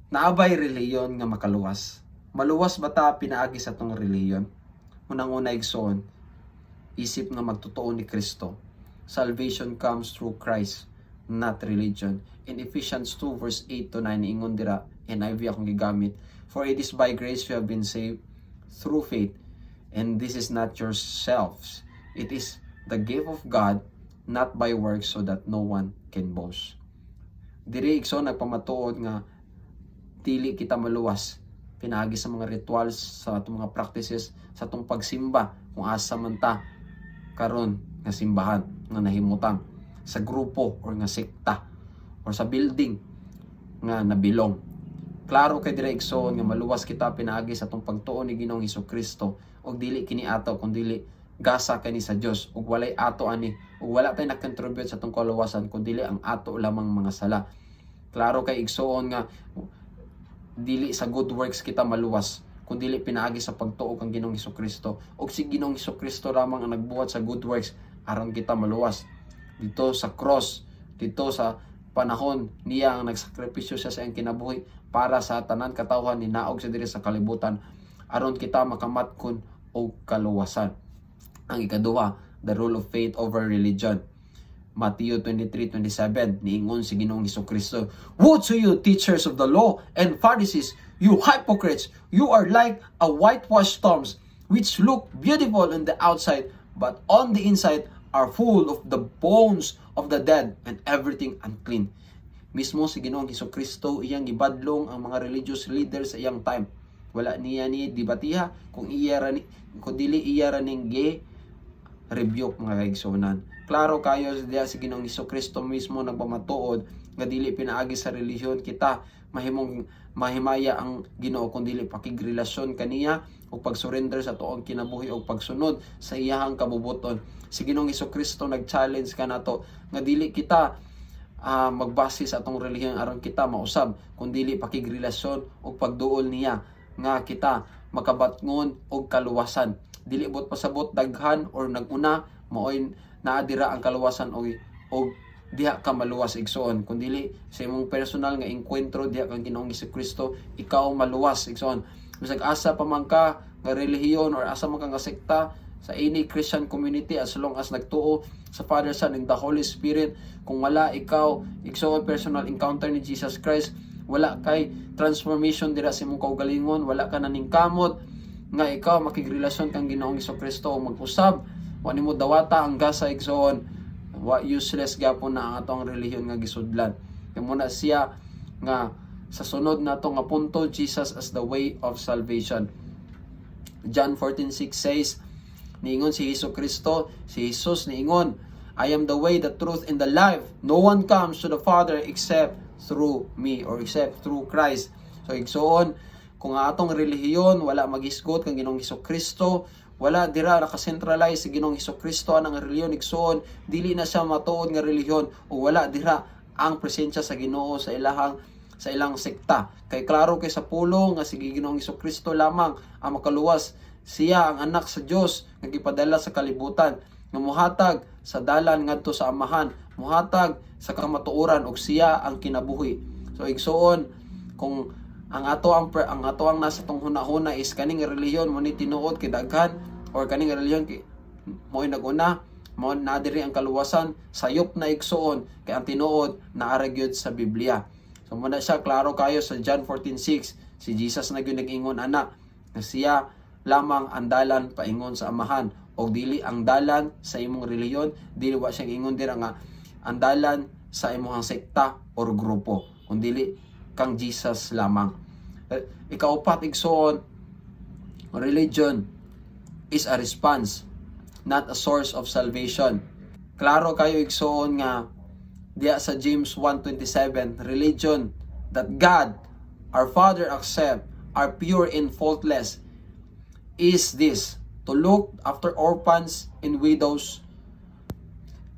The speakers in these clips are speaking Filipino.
Naabay reliyon nga makaluwas. Maluwas ba ta pinaagi sa tong reliyon? Unang-una igsoon, isip nga magtotoo ni Kristo. Salvation comes through Christ, not religion. In Ephesians 2 verse 8 to 9, ingon dira, NIV akong gigamit, for it is by grace you have been saved through faith, and this is not yourselves. It is the gift of God, not by works, so that no one can boast. Diri igsoon nagpamatuod nga dili kita maluwas pinaagi sa mga rituals, sa atong mga practices, sa atong pagsimba kung asa man ta karon nga simbahan nga nahimutang sa grupo or nga sekta or sa building nga nabilong. Klaro kay dire igsoon nga maluwas kita pinaagi sa atong pagtuo ni Ginoong Hesukristo og dili kini ato kun dili gasa kani sa Dios ug walay ato ani ug wala tay nag-contribute sa atong kaluwasan kun dili ang ato lamang mga sala. Klaro kay igsoon nga dili sa good works kita maluwas kun dili pinaagi sa pagtuo kang Ginoong Hesukristo ug si Ginoong Hesukristo lamang ang nagbuhat sa good works aron kita maluwas. Dito sa cross, dito sa panahon niya ang nagsakripisyo siya sa iyang kinabuhi para sa tanan katawhan ni naog siya diri sa kalibutan aron kita makamatkon og kaluwasan. Ang ikaduha, the rule of faith over religion. Matthew 23:27, niingon si Ginoong Hesukristo, "Woe to you, teachers of the law and Pharisees, you hypocrites! You are like a whitewashed tombs, which look beautiful on the outside, but on the inside are full of the bones of the dead and everything unclean." Mismo si Ginoong Hesukristo iyang gibadlong ang mga religious leaders sa iyang time. Wala niya ni dibatiha kung dili iya ra ning rebuke mga kaigsunan. Klaro kayo diya si Ginoong Hesukristo mismo nagpamatuod nga dili pinaagi sa relihiyon kita mahimaya ang Ginoo kun dili pakigrelasyon kaniya o pagsurrender sa tuong kinabuhi o pagsunod sa iyahang kabubuton. Si Ginoong Hesukristo nag-challenge kanato nga dili kita magbase sa atong relihiyon aron kita mausab kun dili pakigrelasyon o pagduol niya nga kita makabatngon og kaluwasan. Dili bot pasabot daghan or naguna maoy naadira ang kaluwasan og diha ka maluwas igsoon kun dili sa imong personal nga enkwentro diha kang Ginoong Hesukristo ikaw maluwas igsoon. Bisag asa pa man ka nga relihiyon or asa man ka nga sekta sa any Christian community, as long as nagtuo sa Father, Son, and the Holy Spirit, kung wala ikaw igsoon personal encounter ni Jesus Christ, wala kay transformation dira sa imong kaugalingon, wala ka naningkamot nga ikaw makigrelasyon kang Ginoong Hesukristo o mag-usab wa nimo dawata ang gasa igsoon, useless gyapon na ang atong relihiyon nga gisudlan. Kay muna siya nga sa sunod nato nga punto, Jesus as the way of salvation. John 14:6 says, niingon si Hesukristo, si Jesus niingon, "I am the way, the truth, and the life. No one comes to the Father except through me," or except through Christ. So igsoon, kung atong relihiyon wala magisgot kang Ginoong Hesukristo, wala dira naka-centralize si Ginoong Hesukristo anang relihiyon igsoon, dili na siya matuod nga relihiyon o wala dira ang presensya sa Ginoo sa ilang sekta. Kay klaro kay sa pulo nga si Ginoong Hesukristo lamang ang makaluwas. Siya ang anak sa Dios nga gipadala sa kalibutan, nga muhatag sa dalan ngadto sa amahan, muhatag sa kamatuoran ug siya ang kinabuhi. So igsoon, kung ang ato ang nasa tong hunahuna is kaning relihiyon mo ni tinuod kay daghan or kaning relihiyon mo naguna mo na diri ang kaluwasan, sayop na igsoon kay ang tinuod naara gyud sa Biblia. So muna siya klaro kayo sa John 14:6, si Jesus na gyud nag-ingon ana nga siya lamang ang dalan paingon sa amahan o dili ang dalan sa imong relihiyon, dili wa siyang ingon dira nga ang dalan sa imong sekta or grupo, kundi kang Jesus lamang. Ikaupat igsoon, religion is a response, not a source of salvation. Klaro kayo igsoon nga diya sa James 1:27, religion that God our Father accept are pure and faultless is this, to look after orphans and widows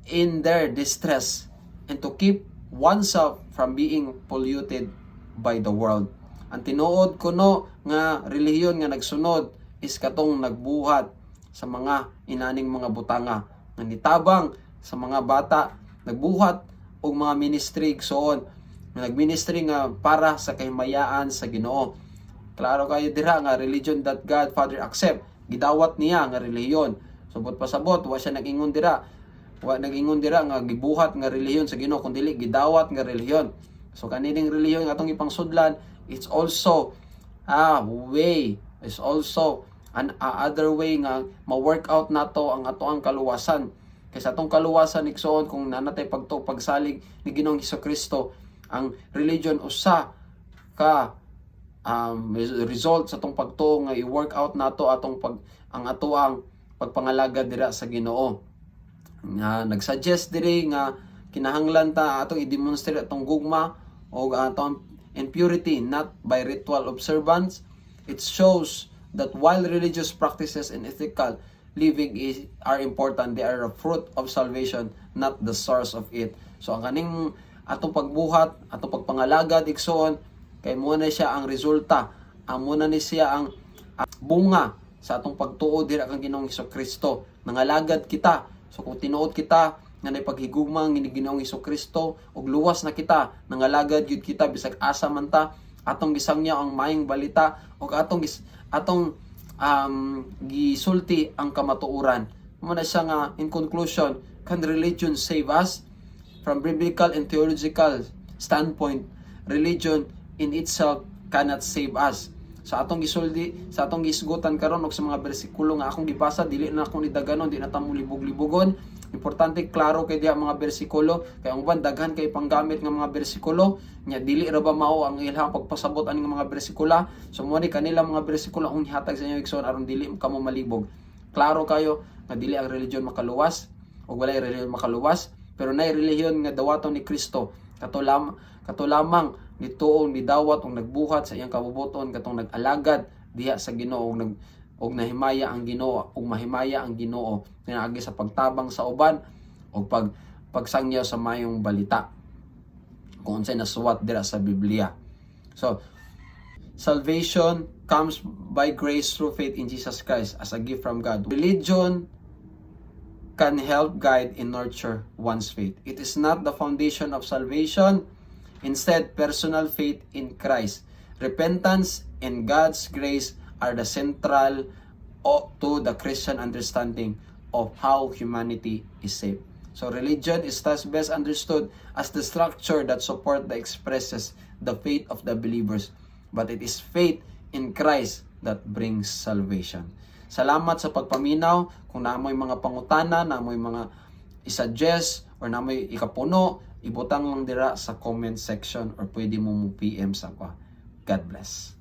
in their distress and to keep oneself from being polluted by the world. Ang tinuod kuno nga relihiyon nga nagsunod is katong nagbuhat sa mga inaning mga butanga nga nitabang sa mga bata, nagbuhat og mga ministry igsoon nagministry nga para sa kahimayaan sa Ginoo. Klaro kayo dira nga religion that God Father accept, gidawat niya nga relihiyon. Subot pasabot wa siya nag-ingon dira. Wa nag-ingon dira nga gibuhat nga relihiyon sa Ginoo, kundi gidawat nga relihiyon. So kanining relihiyon nga atong ipangsudlan, it's also a way, it's also an other way nga ma-work out nato ang atoang kaluwasan. Kaysa atong kaluwasan igsoon kung nanatay pagsalig ni Ginoong Hesukristo, ang religion usa ka result sa atong pagtuo nga i-work out nato ang atoang pagpangalaga dira sa Ginoo. Nga nagsuggest diri nga kinahanglan ta atong i-demonstrate atong gugma o atong impurity not by ritual observance. It shows that while religious practices and ethical living are important, they are a fruit of salvation, not the source of it. So ang kaning atong pagbuhat, atong pagpangalagad igsoon, kay muna siya ang resulta, muna ni siya ang bunga sa atong pagtuo dira kang Ginoong Hesukristo. Nangalagad kita. So kung tinuod kita nga nay paghigugma ni Ginoong Hesukristo ug luwas na kita, nangalagad gyud kita bisag asa man ta, atong gisangya ang maayong balita ug atong gisulti ang kamatuoran. Muna siya nga in conclusion, can religion save us? From biblical and theological standpoint, religion in itself cannot save us. Sa atong gisulti, sa atong gisgutan karon og sa mga bersikulo nga akong gibasa, dili na akong nidaganon, di na ta mo libog-libogon. Importante klaro kay diha mga bersikulo, kay ang uban daghan kay panggamit nga mga bersikulo, nya dili ra ba mao ang ilang pagpasabot aning mga bersikula. So mo ni kanila mga bersikulo ang ihatag sa inyo igsoon aron dili kamo malibog. Klaro kayo nga dili ang religion makaluwas o walay religion makaluwas, pero nay relihiyon nga dawaton ni Kristo kato lamang nituong nidawat ug nagbuhat sa iyang kabubuton katong nag-alagad diha sa Ginoo ug nahimaya ang Ginoo ug mahimaya ang Ginoo pinaagi sa pagtabang sa uban ug pagsangyaw sa mayong balita kung unsay nasuwat dira sa Biblia. So salvation comes by grace through faith in Jesus Christ as a gift from God. Religion can help guide and nurture one's faith. It is not the foundation of salvation. Instead, personal faith in Christ, repentance, and God's grace are the central to the Christian understanding of how humanity is saved. So religion is thus best understood as the structure that supports the expresses the faith of the believers. But it is faith in Christ that brings salvation. Salamat sa pagpaminaw. Kung naamoy mga pangutana, naamoy mga i-suggest, or naamoy ikapuno, ibutang lang dira sa comment section or pwede mo PM sa ako. God bless.